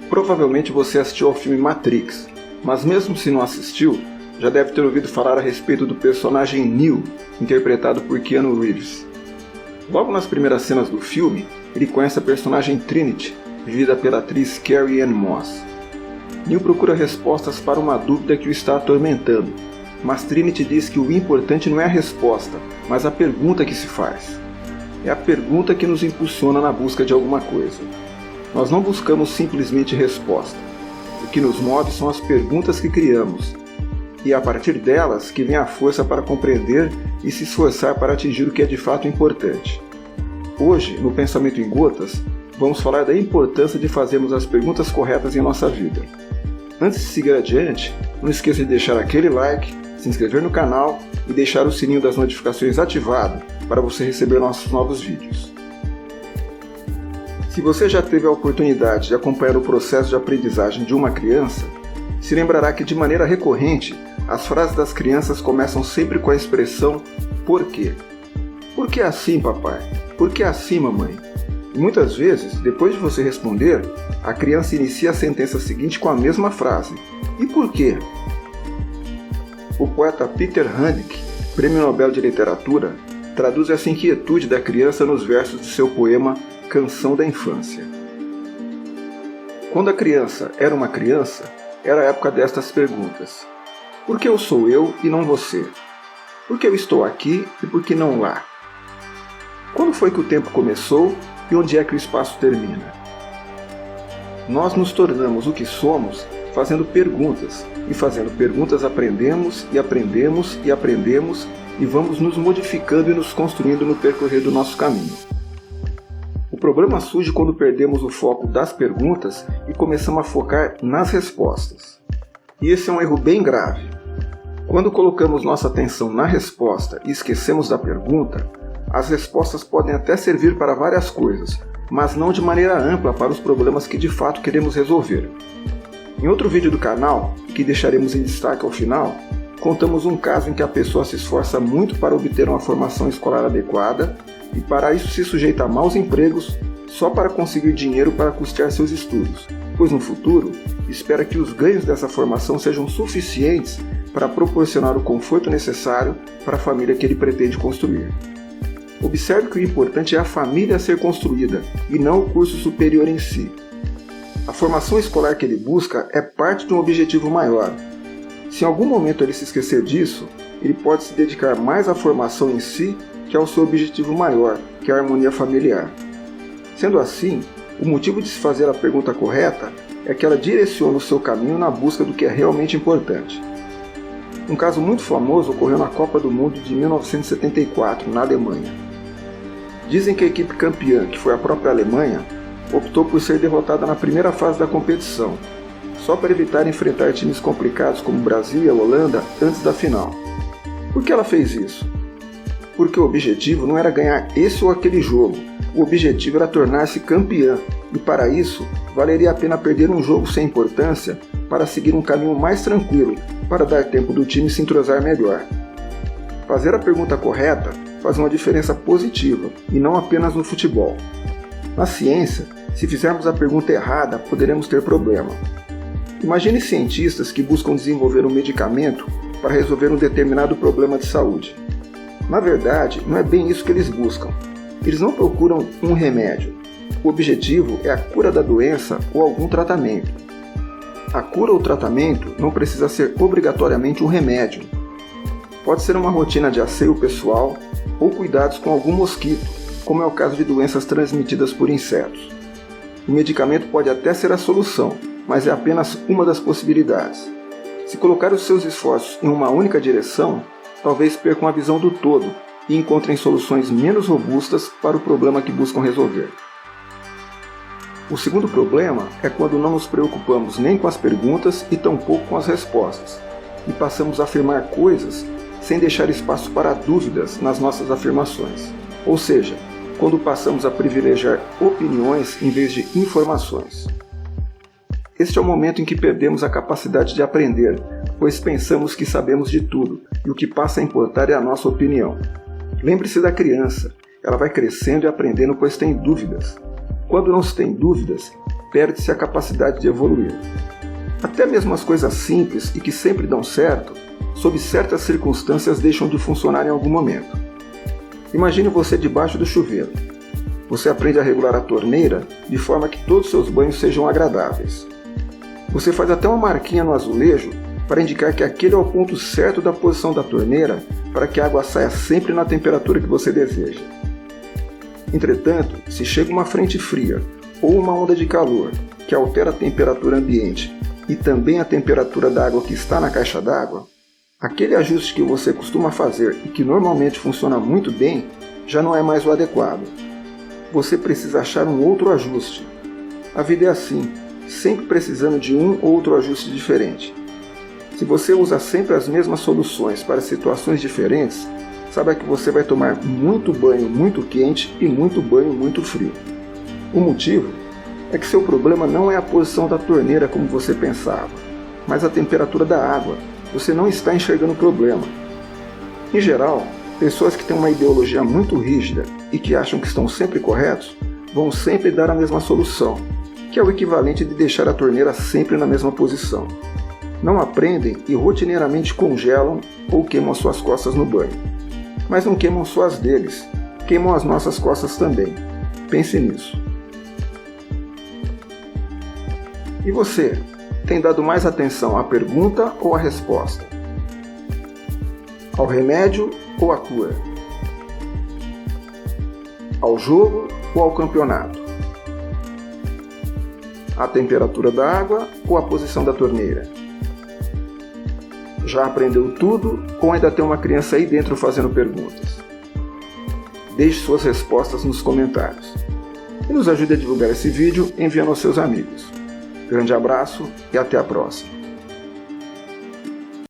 Provavelmente você assistiu ao filme Matrix, mas mesmo se não assistiu, já deve ter ouvido falar a respeito do personagem Neo, interpretado por Keanu Reeves. Logo nas primeiras cenas do filme, ele conhece a personagem Trinity, vivida pela atriz Carrie-Anne Moss. Neo procura respostas para uma dúvida que o está atormentando, mas Trinity diz que o importante não é a resposta, mas a pergunta que se faz. É a pergunta que nos impulsiona na busca de alguma coisa. Nós não buscamos simplesmente resposta. O que nos move são as perguntas que criamos, e é a partir delas que vem a força para compreender e se esforçar para atingir o que é de fato importante. Hoje, no Pensamento em Gotas, vamos falar da importância de fazermos as perguntas corretas em nossa vida. Antes de seguir adiante, não esqueça de deixar aquele like, se inscrever no canal e deixar o sininho das notificações ativado para você receber nossos novos vídeos. Se você já teve a oportunidade de acompanhar o processo de aprendizagem de uma criança, se lembrará que de maneira recorrente, as frases das crianças começam sempre com a expressão "por quê?". Por que assim, papai? Por que assim, mamãe? E muitas vezes, depois de você responder, a criança inicia a sentença seguinte com a mesma frase: e por quê? O poeta Peter Handke, Prêmio Nobel de Literatura, traduz essa inquietude da criança nos versos de seu poema Canção da Infância. Quando a criança era uma criança, era a época destas perguntas: por que eu sou eu e não você? Por que eu estou aqui e por que não lá? Quando foi que o tempo começou e onde é que o espaço termina? Nós nos tornamos o que somos fazendo perguntas, e fazendo perguntas aprendemos e aprendemos e aprendemos e vamos nos modificando e nos construindo no percorrer do nosso caminho. O problema surge quando perdemos o foco das perguntas e começamos a focar nas respostas. E esse é um erro bem grave. Quando colocamos nossa atenção na resposta e esquecemos da pergunta, as respostas podem até servir para várias coisas, mas não de maneira ampla para os problemas que de fato queremos resolver. Em outro vídeo do canal, que deixaremos em destaque ao final, contamos um caso em que a pessoa se esforça muito para obter uma formação escolar adequada e para isso se sujeita a maus empregos só para conseguir dinheiro para custear seus estudos, pois no futuro espera que os ganhos dessa formação sejam suficientes para proporcionar o conforto necessário para a família que ele pretende construir. Observe que o importante é a família a ser construída e não o curso superior em si. A formação escolar que ele busca é parte de um objetivo maior. Se em algum momento ele se esquecer disso, ele pode se dedicar mais à formação em si que ao seu objetivo maior, que é a harmonia familiar. Sendo assim, o motivo de se fazer a pergunta correta é que ela direciona o seu caminho na busca do que é realmente importante. Um caso muito famoso ocorreu na Copa do Mundo de 1974, na Alemanha. Dizem que a equipe campeã, que foi a própria Alemanha, optou por ser derrotada na primeira fase da competição, só para evitar enfrentar times complicados como o Brasil e a Holanda antes da final. Por que ela fez isso? Porque o objetivo não era ganhar esse ou aquele jogo, o objetivo era tornar-se campeã, e para isso valeria a pena perder um jogo sem importância para seguir um caminho mais tranquilo, para dar tempo do time se entrosar melhor. Fazer a pergunta correta faz uma diferença positiva, e não apenas no futebol. Na ciência, se fizermos a pergunta errada, poderemos ter problema. Imagine cientistas que buscam desenvolver um medicamento para resolver um determinado problema de saúde. Na verdade, não é bem isso que eles buscam. Eles não procuram um remédio. O objetivo é a cura da doença ou algum tratamento. A cura ou tratamento não precisa ser obrigatoriamente um remédio. Pode ser uma rotina de asseio pessoal ou cuidados com algum mosquito, como é o caso de doenças transmitidas por insetos. O medicamento pode até ser a solução, mas é apenas uma das possibilidades. Se colocar os seus esforços em uma única direção, talvez percam a visão do todo e encontrem soluções menos robustas para o problema que buscam resolver. O segundo problema é quando não nos preocupamos nem com as perguntas e tampouco com as respostas, e passamos a afirmar coisas sem deixar espaço para dúvidas nas nossas afirmações. Ou seja, quando passamos a privilegiar opiniões em vez de informações. Este é o momento em que perdemos a capacidade de aprender, pois pensamos que sabemos de tudo e o que passa a importar é a nossa opinião. Lembre-se da criança, ela vai crescendo e aprendendo pois tem dúvidas. Quando não se tem dúvidas, perde-se a capacidade de evoluir. Até mesmo as coisas simples e que sempre dão certo, sob certas circunstâncias deixam de funcionar em algum momento. Imagine você debaixo do chuveiro. Você aprende a regular a torneira de forma que todos os seus banhos sejam agradáveis. Você faz até uma marquinha no azulejo para indicar que aquele é o ponto certo da posição da torneira para que a água saia sempre na temperatura que você deseja. Entretanto, se chega uma frente fria ou uma onda de calor que altera a temperatura ambiente e também a temperatura da água que está na caixa d'água, aquele ajuste que você costuma fazer e que normalmente funciona muito bem já não é mais o adequado. Você precisa achar um outro ajuste. A vida é assim, sempre precisando de um ou outro ajuste diferente. Se você usa sempre as mesmas soluções para situações diferentes, saiba que você vai tomar muito banho muito quente e muito banho muito frio. O motivo é que seu problema não é a posição da torneira como você pensava, mas a temperatura da água. Você não está enxergando o problema. Em geral, pessoas que têm uma ideologia muito rígida e que acham que estão sempre corretos, vão sempre dar a mesma solução, que é o equivalente de deixar a torneira sempre na mesma posição. Não aprendem e rotineiramente congelam ou queimam as suas costas no banho. Mas não queimam só as deles, queimam as nossas costas também. Pense nisso. E você, tem dado mais atenção à pergunta ou à resposta? Ao remédio ou à cura? Ao jogo ou ao campeonato? À temperatura da água ou à posição da torneira? Já aprendeu tudo ou ainda tem uma criança aí dentro fazendo perguntas? Deixe suas respostas nos comentários. E nos ajude a divulgar esse vídeo enviando aos seus amigos. Grande abraço e até a próxima.